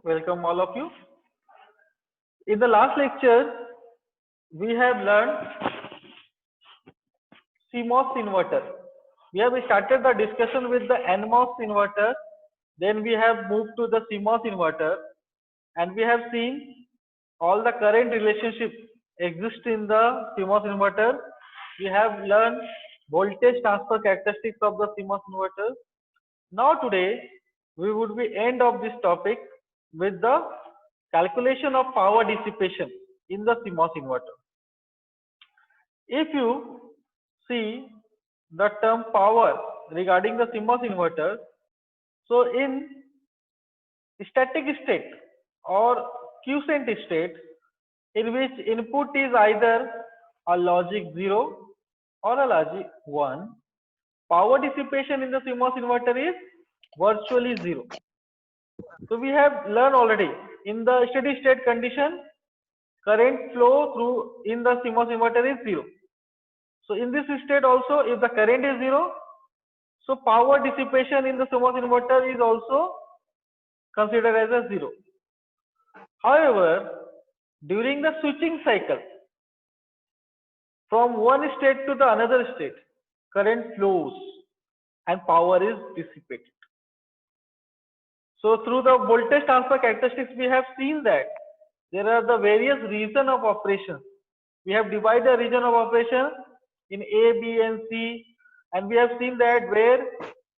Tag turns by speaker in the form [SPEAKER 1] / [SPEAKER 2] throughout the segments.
[SPEAKER 1] Welcome all of you. In the last lecture, we have learned CMOS inverter. We have started the discussion with the NMOS inverter. Then we have moved to the CMOS inverter, and we have seen all the current relationship exist in the CMOS inverter. We have learned voltage transfer characteristics of the CMOS inverter. Now today we would be end of this topic with the calculation of power dissipation in the CMOS inverter. If you see the term power regarding the CMOS inverter, so in static state or quiescent state, in which input is either a logic 0 or a logic 1, power dissipation in the CMOS inverter is virtually 0. So we have learned already in the steady state condition, current flow through in the CMOS inverter is 0. So in this state also, if the current is 0, so power dissipation in the CMOS inverter is also considered as a 0. However, during the switching cycle from one state to the another state, current flows and power is dissipated. So through the voltage transfer characteristics, we have seen that there are the various regions of operation. We have divided the region of operation in A, B and C, and we have seen that where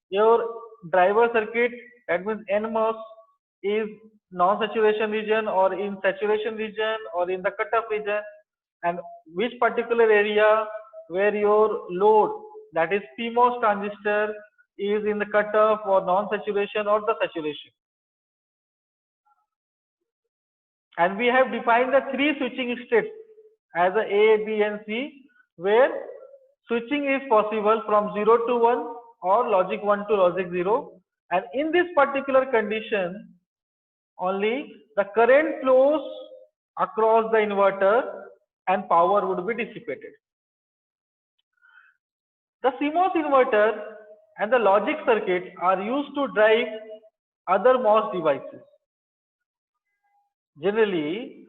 [SPEAKER 1] your driver circuit, that means NMOS, is non-saturation region or in saturation region or in the cutoff region, and which particular area where your load, that is PMOS transistor, is in the cutoff or non-saturation or the saturation. And we have defined the three switching states as A, B and C, where switching is possible from 0 to 1 or logic 1 to logic 0, and in this particular condition only the current flows across the inverter and power would be dissipated. The CMOS inverter and the logic circuits are used to drive other MOS devices. Generally,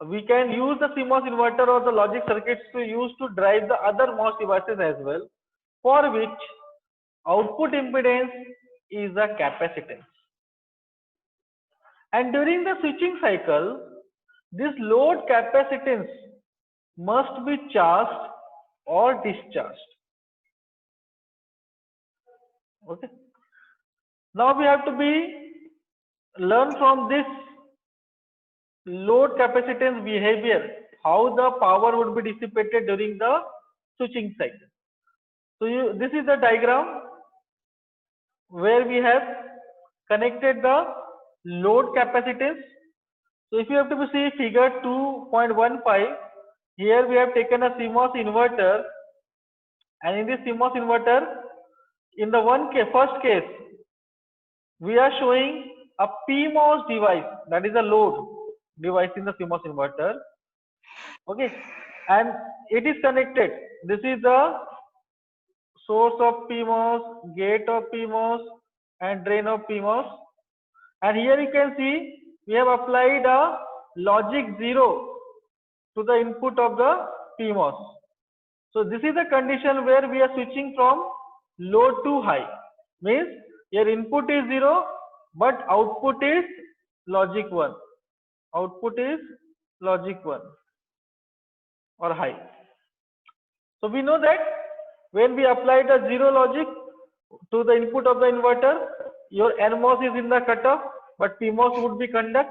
[SPEAKER 1] we can use the CMOS inverter or the logic circuits to use to drive the other MOS devices as well, for which output impedance is a capacitance. And during the switching cycle, this load capacitance must be charged or discharged. Okay. Now we have to learn from this load capacitance behavior how the power would be dissipated during the switching cycle. So this is the diagram where we have connected the load capacitance. So if you have to see figure 2.15, here we have taken a CMOS inverter, and in this CMOS inverter, in the first case, we are showing a PMOS device, that is a load device in the CMOS inverter. Okay, and it is connected. This is the source of PMOS, gate of PMOS and drain of PMOS, and here you can see we have applied a logic 0 to the input of the PMOS. So this is the condition where we are switching from low to high, means your input is 0 but output is logic 1. Output is logic 1 or high. So we know that when we apply the 0 logic to the input of the inverter, your NMOS is in the cutoff but PMOS would be conduct,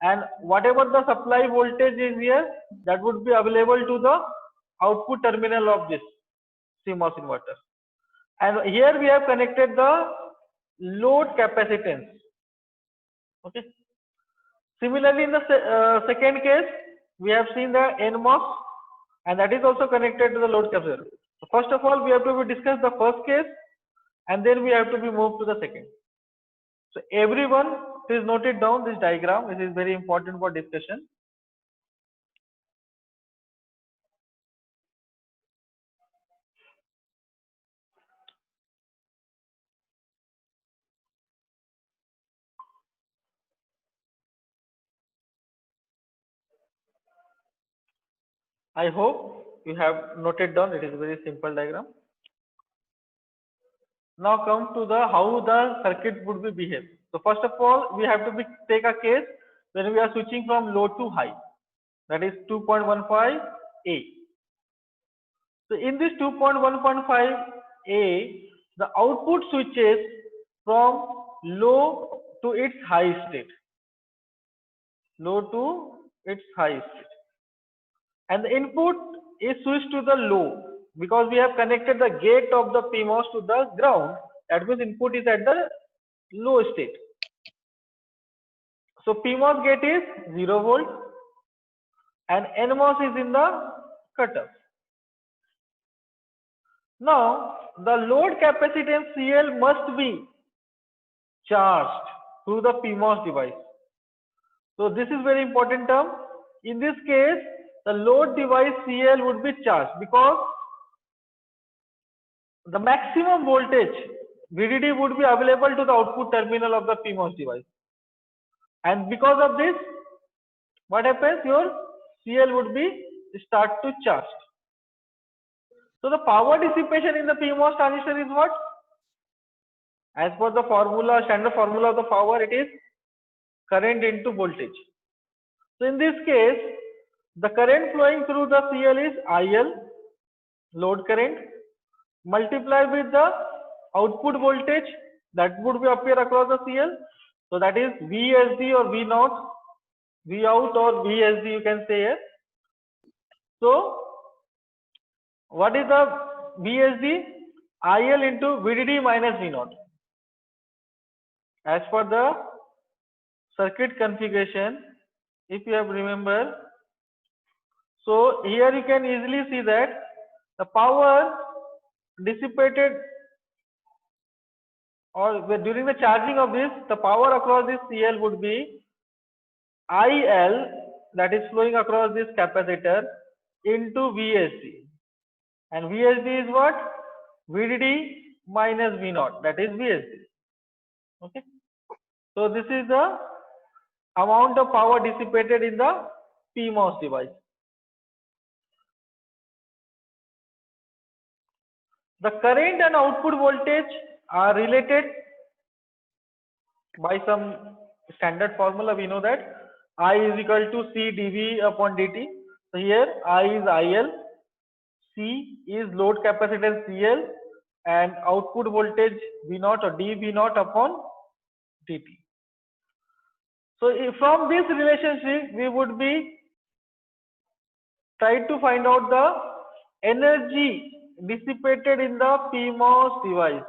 [SPEAKER 1] and whatever the supply voltage is here, that would be available to the output terminal of this CMOS inverter. And here we have connected the load capacitance. Okay. Similarly, in the second case, we have seen the NMOS, and that is also connected to the load capacitor. So first of all, we have to discuss the first case, and then we have to moved to the second. So everyone, please note it down, this diagram. This is very important for discussion. I hope you have noted down. It is a very simple diagram. Now come to the how the circuit would be behave. So first of all, we have to take a case when we are switching from low to high. That is 2.15 A. So in this 2.1.5 A, the output switches from low to its high state. Low to its high state. And the input is switched to the low because we have connected the gate of the PMOS to the ground. That means input is at the low state. So PMOS gate is 0 volt and NMOS is in the cutoff. Now the load capacitance CL must be charged through the PMOS device. So this is very important term. In this case, the load device CL would be charged because the maximum voltage VDD would be available to the output terminal of the PMOS device. And because of this, what happens? Your CL would be start to charge. So the power dissipation in the PMOS transistor is what? As per the formula, standard formula of the power, it is current into voltage. So in this case, the current flowing through the CL is IL, load current, multiplied with the output voltage that would be appear across the CL. So that is VSD or V naught, V out or VSD you can say here. So what is the VSD? IL into VDD minus V naught. As per the circuit configuration, if you have remember, so here you can easily see that the power dissipated or during the charging of this, the power across this CL would be IL, that is flowing across this capacitor, into VSD. And VSD is what? VDD minus V naught, that is VSD. Okay. So this is the amount of power dissipated in the PMOS device. The current and output voltage are related by some standard formula. We know that I is equal to C dV upon dt. So here I is IL, C is load capacitance CL, and output voltage V naught or dV naught upon dt. So from this relationship, we would be trying to find out the energy dissipated in the PMOS device.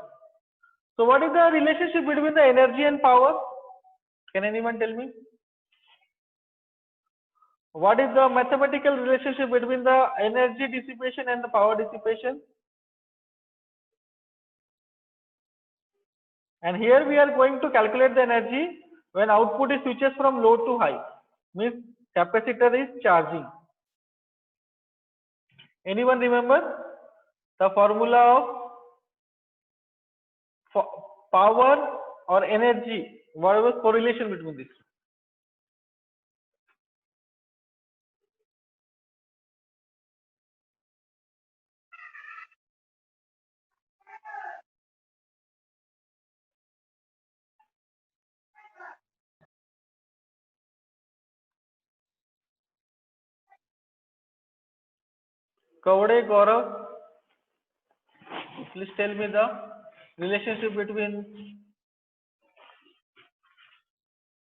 [SPEAKER 1] So what is the relationship between the energy and power? Can anyone tell me? What is the mathematical relationship between the energy dissipation and the power dissipation? And here we are going to calculate the energy when output is switches from low to high. Means capacitor is charging. Anyone remember the formula of power or energy? What was correlation between this? Kavade Gaurav, please tell me the relationship between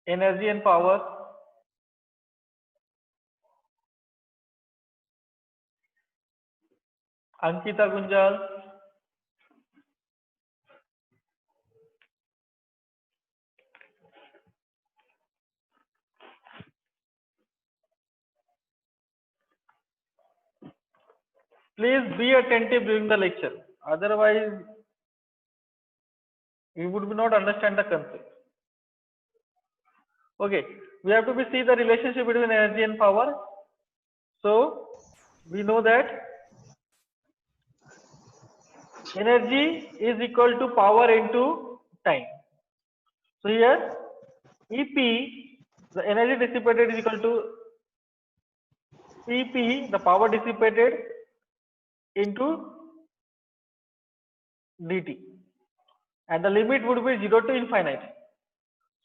[SPEAKER 1] energy and power. Ankita Gunjal. Please be attentive during the lecture. Otherwise, you would not understand the concept. Okay, we have to see the relationship between energy and power. So we know that energy is equal to power into time. So here EP, the energy dissipated is equal to EP, the power dissipated, into dt, and the limit would be 0 to infinite.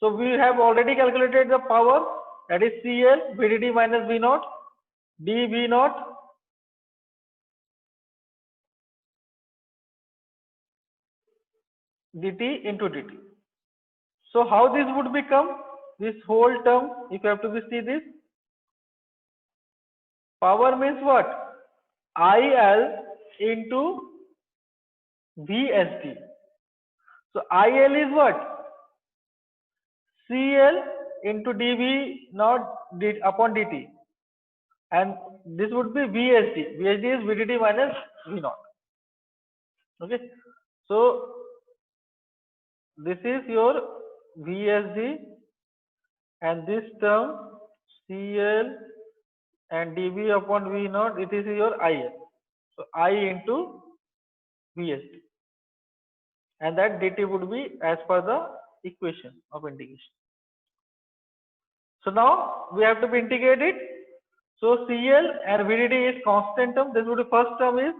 [SPEAKER 1] So we have already calculated the power, that is CL VDD minus V naught dV naught dt into dt. So how this would become? This whole term, if you have to see this, power means what? IL into VSD. So IL is what? CL into dV naught upon dt, and this would be VSD. VSD is VDD minus V naught. Okay, so this is your VSD, and this term CL and dV upon V naught, it is your IL. So I into VSD, and that dt would be as per the equation of integration. So now we have to be integrated. So CL and VDD is constant term. This would be first term is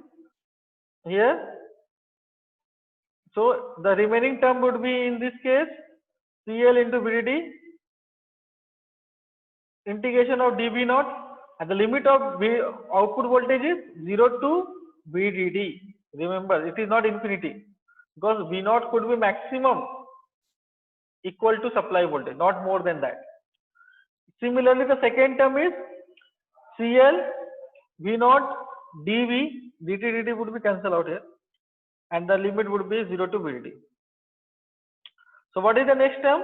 [SPEAKER 1] here. So the remaining term would be in this case CL into VDD integration of dV naught, and the limit of output voltage is 0 to VDD. Remember, it is not infinity, because V naught could be maximum equal to supply voltage, not more than that. Similarly, the second term is CL V naught dV, dt would be cancelled out here, and the limit would be 0 to VDD. So what is the next term?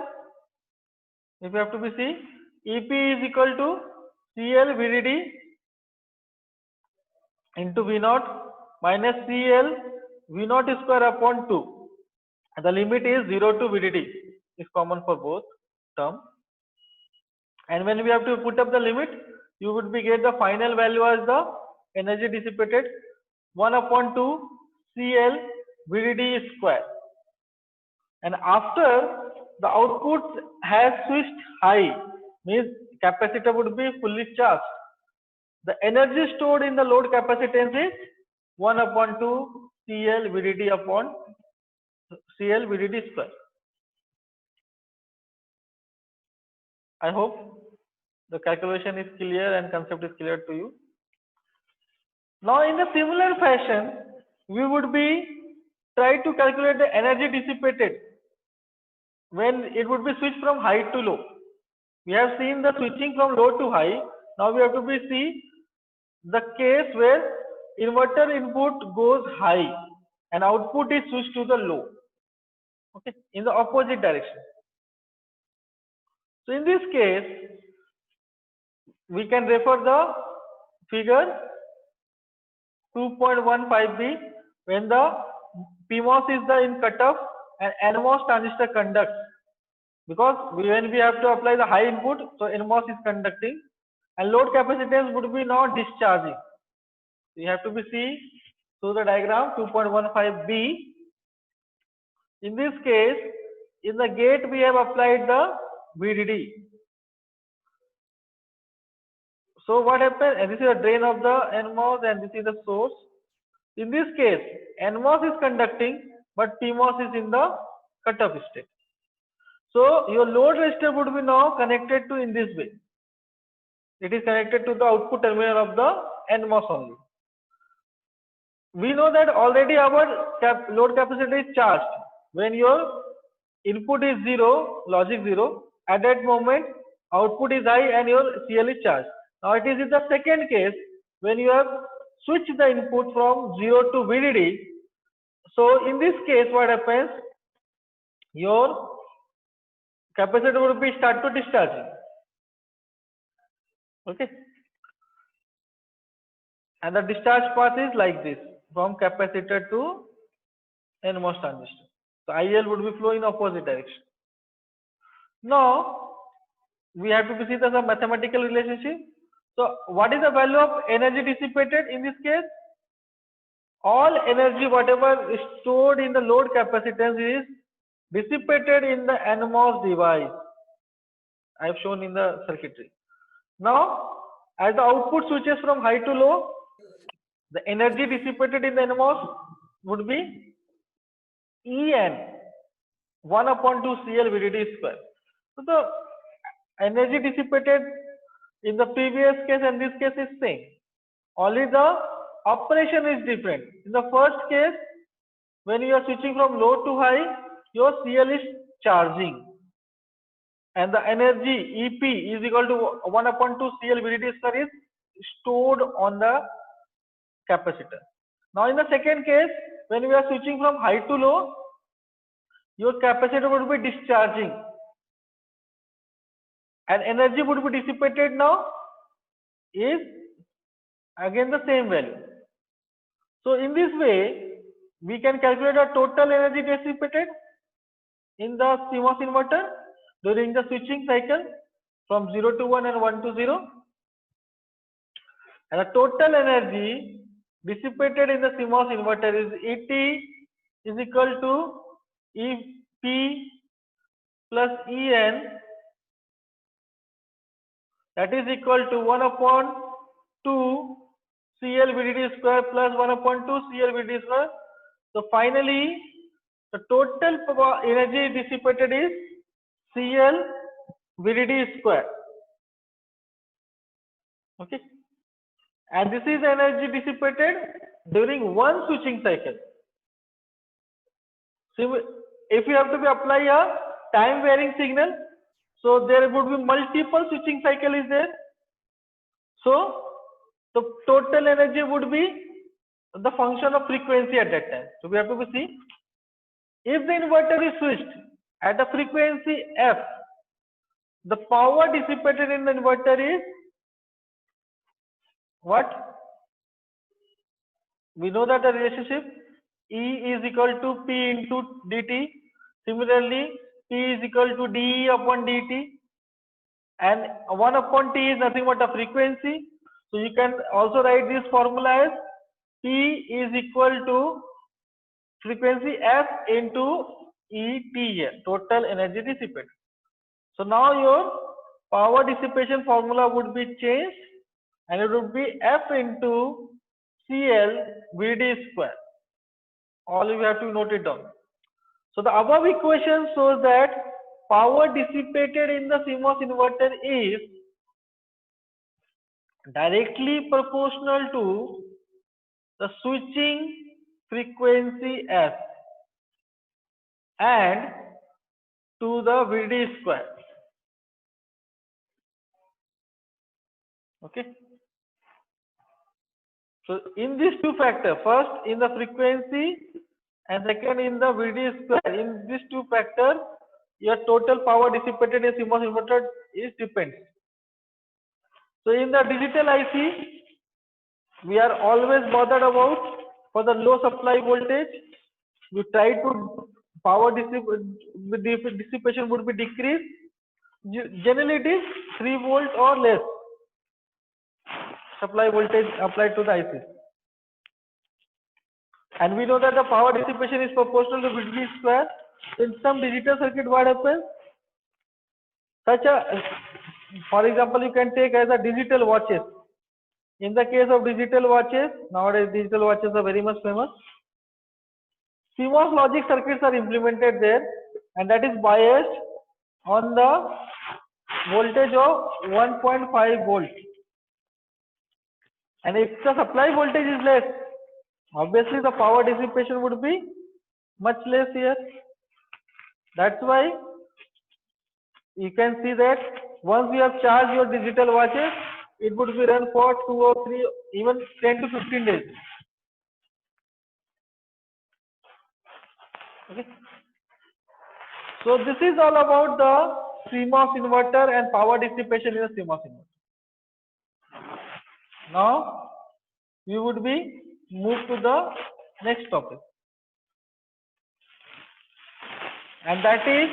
[SPEAKER 1] If you have to be see, EP is equal to CL VDD into V naught minus CL V naught square upon 2, and the limit is 0 to VDD, is common for both terms. And when we have to put up the limit, you would be get the final value as the energy dissipated 1 upon 2 CL VDD square. And after the output has switched high, means capacitor would be fully charged, the energy stored in the load capacitance is 1 upon 2 CL VDD upon CL VDD square. I hope the calculation is clear and concept is clear to you. Now in a similar fashion, we would be try to calculate the energy dissipated when it would be switched from high to low. We have seen the switching from low to high. Now we have to be see the case where inverter input goes high and output is switched to the low, okay, in the opposite direction. So in this case, we can refer the figure 2.15b, when the PMOS is the in cutoff and NMOS transistor conducts, because when we have to apply the high input, so NMOS is conducting and load capacitance would be now discharging. You have to be see through the diagram 2.15b. In this case, in the gate we have applied the VDD. So what happens? And this is the drain of the NMOS and this is the source. In this case, NMOS is conducting, but PMOS is in the cutoff state. So your load resistor would be now connected to in this way. It is connected to the output terminal of the NMOS only. We know that already our load capacitor is charged. When your input is 0, logic 0, at that moment output is high and your CL is charged. Now it is in the second case when you have switched the input from 0 to VDD. So in this case what happens? Your capacitor would be start to discharging. Okay. And the discharge path is like this, from capacitor to NMOS transistor. So IL would be flow in opposite direction. Now we have to see the mathematical relationship. So what is the value of energy dissipated in this case? All energy whatever is stored in the load capacitance is dissipated in the NMOS device. I have shown in the circuitry. Now As the output switches from high to low, the energy dissipated in the NMOS would be En 1 upon 2 Cl VDD square. So the energy dissipated in the previous case and this case is same. Only the operation is different. In the first case, when you are switching from low to high, your Cl is charging. And the energy EP is equal to 1 upon 2 Cl VDD square is stored on the capacitor. Now in the second case, when we are switching from high to low, your capacitor would be discharging and energy would be dissipated now is again the same value. So in this way, we can calculate the total energy dissipated in the CMOS inverter during the switching cycle from 0 to 1 and 1 to 0. And the total energy dissipated in the CMOS inverter is ET is equal to EP plus En, that is equal to 1 upon 2 Cl VDD square plus 1 upon 2 Cl VDD square. So finally, the total energy dissipated is Cl VDD square. Okay. And this is energy dissipated during one switching cycle. So if you have to apply a time varying signal, so there would be multiple switching cycle is there. So the total energy would be the function of frequency at that time. So we have to see if the inverter is switched at a frequency f, the power dissipated in the inverter is what? We know that the relationship E is equal to P into dt. Similarly, P is equal to dE upon dt, and 1 upon T is nothing but a frequency. So you can also write this formula as P is equal to frequency F into ET, total energy dissipated. So now your power dissipation formula would be changed and it would be F into Cl VD square. All you have to note it down. So the above equation shows that power dissipated in the CMOS inverter is directly proportional to the switching frequency S and to the VD square. Okay. So in these two factors, first in the frequency and second in the VD square, in these two factors, your total power dissipated in CMOS inverter is depends. So in the digital IC, we are always bothered about for the low supply voltage. We try to power dissipation would be decreased. Generally, it is 3 volts or less supply voltage applied to the IC. And we know that the power dissipation is proportional to VDD square. In some digital circuit, what happens? For example, you can take as a digital watches. In the case of digital watches, nowadays digital watches are very much famous. CMOS logic circuits are implemented there, and that is biased on the voltage of 1.5 volts. And if the supply voltage is less, obviously the power dissipation would be much less here. That's why you can see that once you have charged your digital watches, it would be run for 2 or 3, even 10 to 15 days. Okay. So this is all about the CMOS inverter and power dissipation in a CMOS inverter. Now we would be moved to the next topic, and that is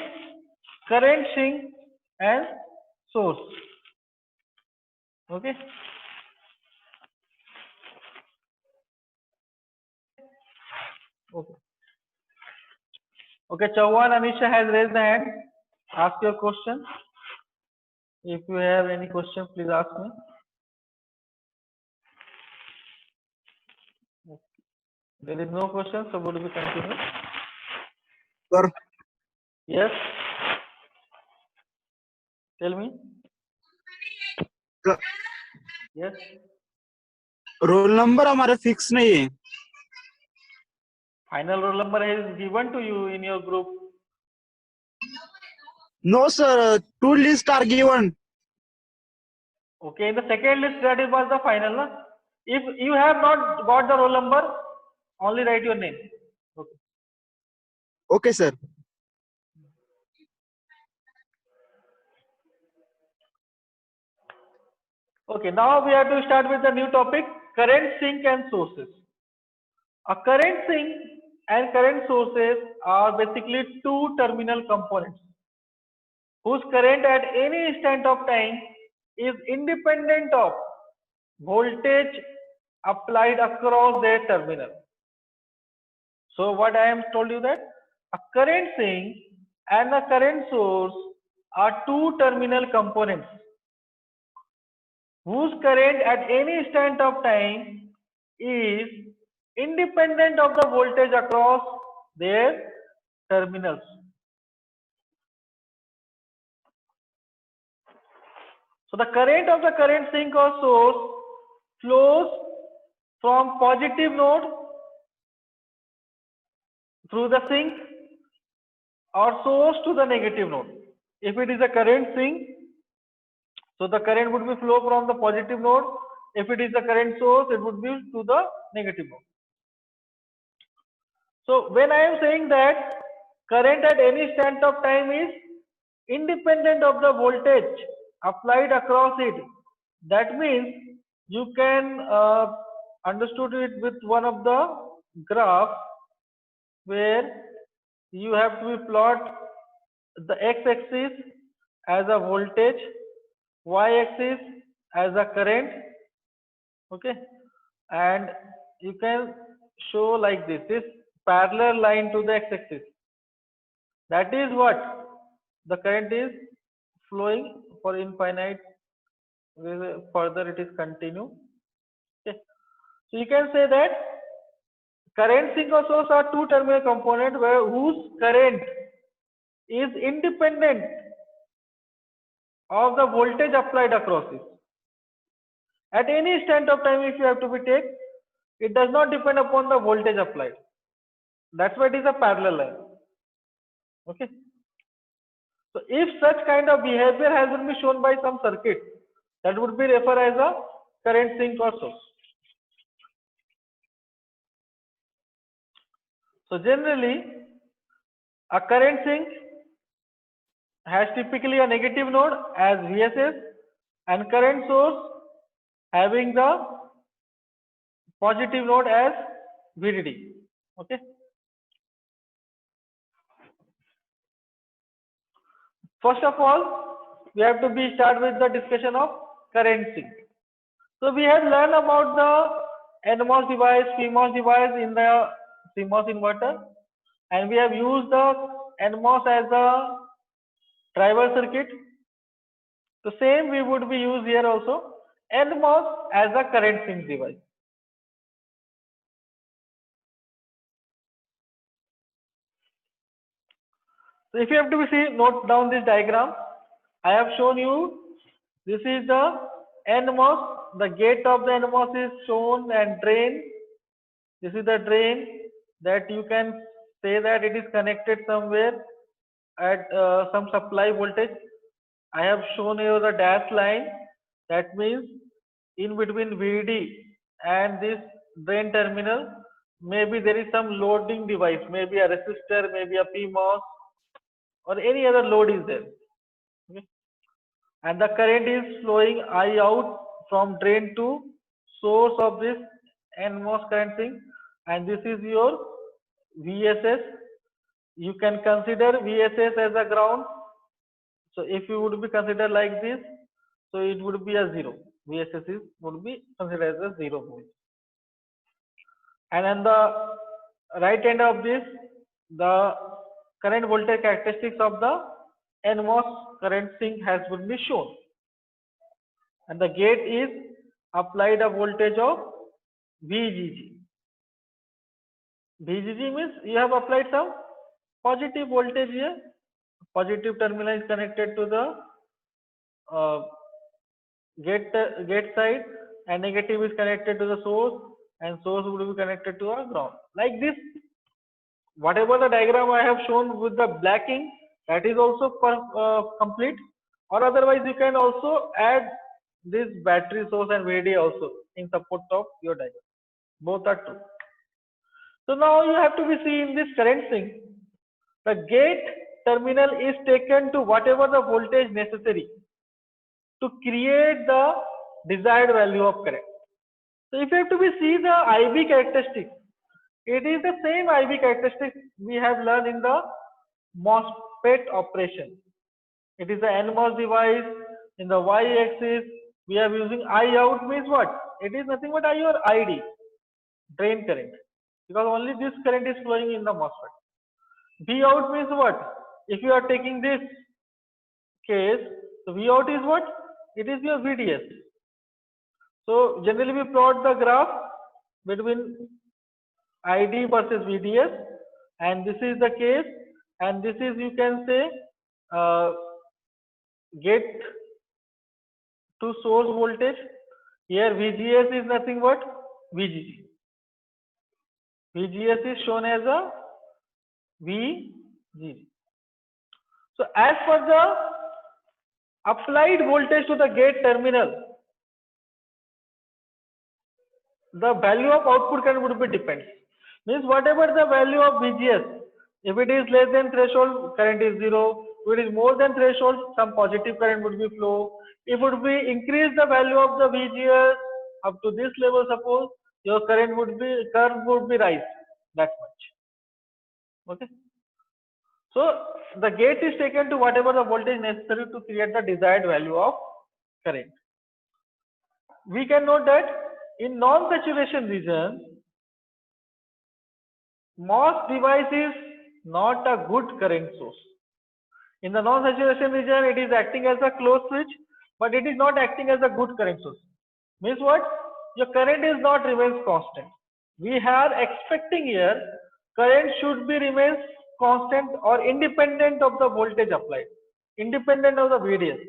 [SPEAKER 1] current sink and source. Okay. Okay. Okay, Chauhan Anisha has raised the hand. Ask your question. If you have any question, please ask me. There is no question, so would we continue?
[SPEAKER 2] Sir,
[SPEAKER 1] Yes. Tell me.
[SPEAKER 2] sir,
[SPEAKER 1] Yes.
[SPEAKER 2] Roll number हमारे fix नहीं है.
[SPEAKER 1] Final roll number is given to you in your group.
[SPEAKER 2] No sir, 2 lists are given.
[SPEAKER 1] Okay, in the second list that was the final. Na? If you have not got the roll number, only write your name. Okay.
[SPEAKER 2] Okay sir.
[SPEAKER 1] Okay, now we have to start with the new topic, current sink and sources. A current sink and current sources are basically two terminal components whose current at any instant of time is independent of voltage applied across their terminal. So what I am told you that a current sink and a current source are two terminal components whose current at any instant of time is independent of the voltage across their terminals. So the current of the current sink or source flows from positive node through the sink or source to the negative node. If it is a current sink, so the current would be flow from the positive node. If it is a current source, it would be to the negative node. So when I am saying that current at any instant of time is independent of the voltage applied across it, that means you can understood it with one of the graph where you have to plot the x-axis as a voltage, y-axis as a current, okay, and you can show like this parallel line to the x-axis. That is what the current is flowing for infinite. Further, it is continue. Okay. So you can say that current sink or source are two terminal components where whose current is independent of the voltage applied across it. At any instant of time, if you have to be take, it does not depend upon the voltage applied. That's why it is a parallel line. Okay. So if such kind of behavior has been shown by some circuit, that would be referred as a current sink or source. So generally, a current sink has typically a negative node as VSS and current source having the positive node as VDD. Okay. First of all, we have to start with the discussion of current sink. So we have learned about the NMOS device, PMOS device in the CMOS inverter, and we have used the NMOS as a driver circuit. The same we would be used here also, NMOS as a current sink device. So if you have to see, note down this diagram. I have shown you. This is the NMOS. The gate of the NMOS is shown and drain. This is the drain that you can say that it is connected somewhere at some supply voltage. I have shown you the dash line. That means in between VD and this drain terminal, maybe there is some loading device, maybe a resistor, maybe a PMOS, or any other load is there. Okay. And the current is flowing I out from drain to source of this NMOS current thing, and this is your VSS. You can consider VSS as a ground. So if you would be considered like this, so it would be a 0. VSS would be considered as a 0 volt. And on the right end of this, the current voltage characteristics of the NMOS current sink has been shown. And the gate is applied a voltage of VGG. VGG means you have applied some positive voltage here. Positive terminal is connected to the uh, gate side, and negative is connected to the source, and source would be connected to a ground. Like this, whatever the diagram I have shown with the blacking, that is also complete. Or otherwise, you can also add this battery source and VDA also in support of your diagram. Both are true. So now you have to be seeing this current thing. The gate terminal is taken to whatever the voltage necessary to create the desired value of current. So if you have to be see the IV characteristic, it is the same IV characteristic we have learned in the MOSFET operation. It is the NMOS device. In the y-axis, we are using I out means what? It is nothing but I or ID, drain current, because only this current is flowing in the MOSFET. V out means what? If you are taking this case, so V out is what? It is your VDS. So generally we plot the graph between ID versus VDS, and this is the case, and this is, you can say, gate to source voltage. Here VGS is nothing but VGG. VGS is shown as a VGG. So as per the applied voltage to the gate terminal, the value of output current would be depends. Means whatever the value of VGS, if it is less than threshold, current is zero. If it is more than threshold, some positive current would be flow. If it would be increase the value of the VGS up to this level, suppose your current would be rise that much. Okay. So the gate is taken to whatever the voltage necessary to create the desired value of current. We can note that in non-saturation region, MOS device is not a good current source. In the non-saturation region, it is acting as a closed switch, but it is not acting as a good current source. Means what? Your current is not remains constant. We are expecting here current should be remains constant or independent of the voltage applied, independent of the VDS,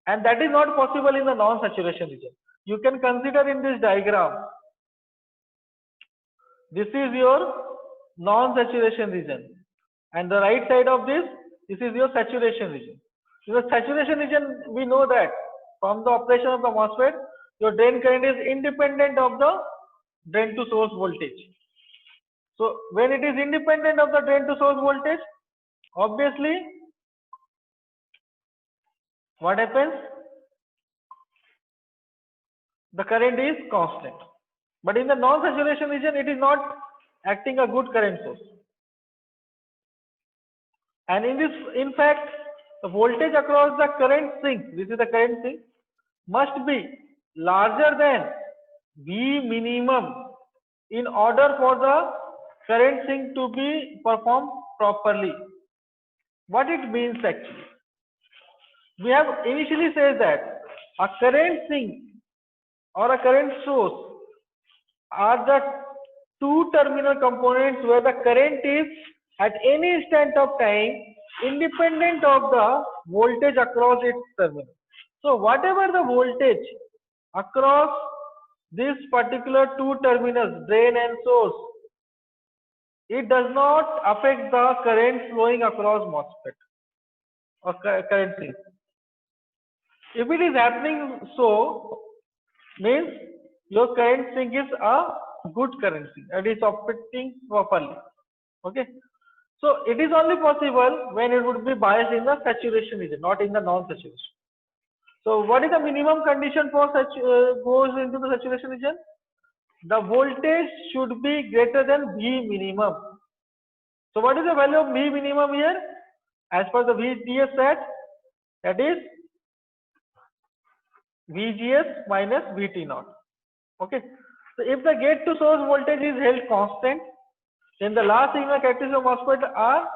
[SPEAKER 1] and that is not possible in the non-saturation region. You can consider in this diagram, this is your non-saturation region, and the right side of this is your saturation region. In the saturation region, we know that from the operation of the MOSFET, your drain current is independent of the drain to source voltage. So when it is independent of the drain to source voltage, obviously what happens? The current is constant. But in the non-saturation region, it is not acting a good current source. And in fact, the voltage across the current sink, this is the current sink, must be larger than V minimum in order for the current sink to be performed properly. What it means actually? We have initially said that a current sink or a current source are the two terminal components where the current is at any instant of time independent of the voltage across its terminal. So whatever the voltage across this particular two terminals, drain and source, it does not affect the current flowing across MOSFET or current sink. If it is happening so, means your current sink is a good current sink and is operating properly. Okay. So it is only possible when it would be biased in the saturation region, not in the non-saturation. So what is the minimum condition for such goes into the saturation region? The voltage should be greater than V minimum. So what is the value of V minimum here? As per the VGS set, that is VGS minus VT naught. Okay. So if the gate to source voltage is held constant, then the last signal characteristics of MOSFET are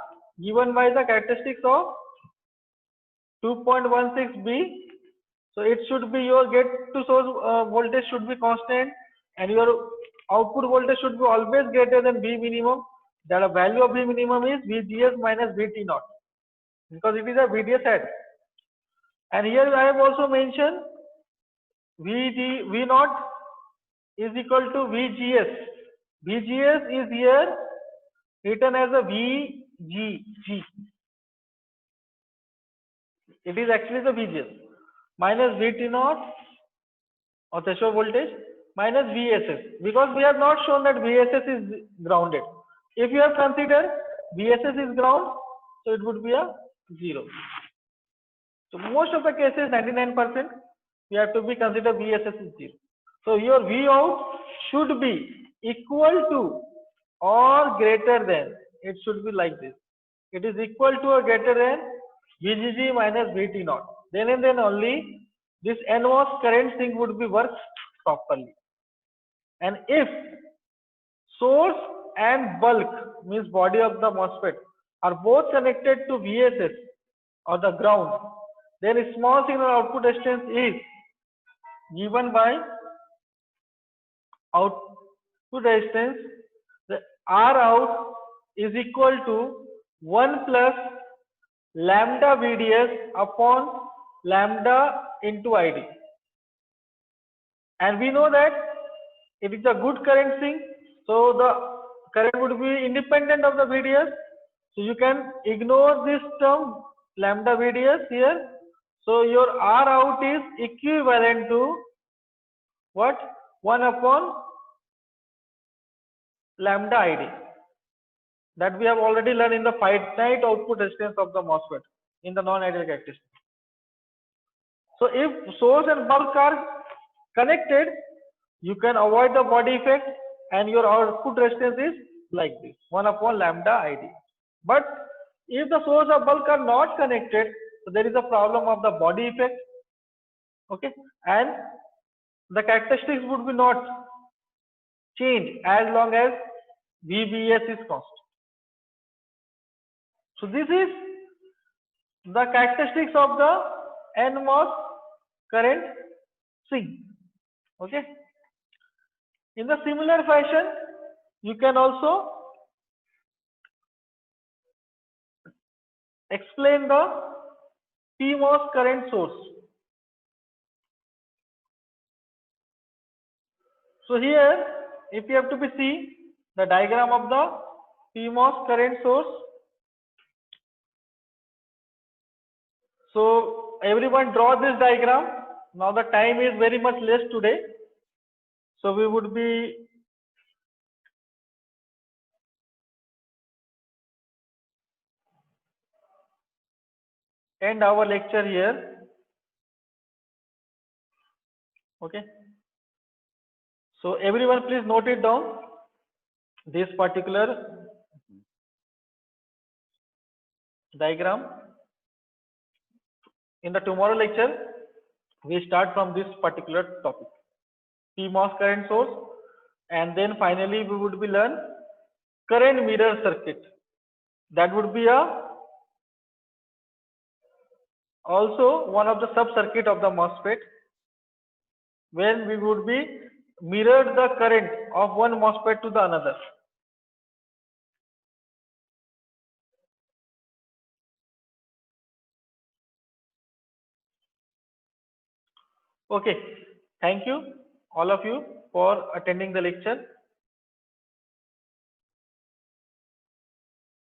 [SPEAKER 1] given by the characteristics of 2.16B. So it should be your gate to source voltage should be constant, and your output voltage should be always greater than V minimum. That the value of V minimum is VGS minus VT naught, because it is a VDS head. And here I have also mentioned V naught is equal to VGS. VGS is here written as a VGG. It is actually the VGS minus VT naught or threshold voltage minus VSS, because we have not shown that VSS is grounded. If you have considered VSS is ground, so it would be a 0. So most of the cases, 99%, you have to be considered VSS is 0. So your V out should be equal to or greater than, it should be like this. It is equal to or greater than VGG minus VT naught. Then and then only this NMOS current thing would be worked properly. And if source and bulk, means body of the MOSFET, are both connected to VSS or the ground, then a small signal output resistance is given by output resistance. The R out is equal to 1 plus lambda VDS upon lambda into ID. And we know that it is a good current thing, so the current would be independent of the VDS. So you can ignore this term lambda VDS here. So your R out is equivalent to what? 1 upon lambda ID. That we have already learned in the finite output resistance of the MOSFET in the non-ideal characteristic. So if source and bulk are connected, you can avoid the body effect and your output resistance is like this, 1 upon lambda ID. But if the source or bulk are not connected, so there is a problem of the body effect, okay, and the characteristics would be not changed as long as VBS is constant. So this is the characteristics of the NMOS current swing. Okay. In the similar fashion, you can also explain the PMOS current source. So here, if you have to be see the diagram of the PMOS current source. So everyone draw this diagram. Now the time is very much less today. So we would be end our lecture here. Okay. So everyone please note it down, this particular diagram. In the tomorrow lecture, we start from this particular topic, PMOS current source, and then finally we would be learn current mirror circuit. That would be also one of the sub circuit of the MOSFET, when we would be mirrored the current of one MOSFET to the another. Okay, thank you all of you for attending the lecture.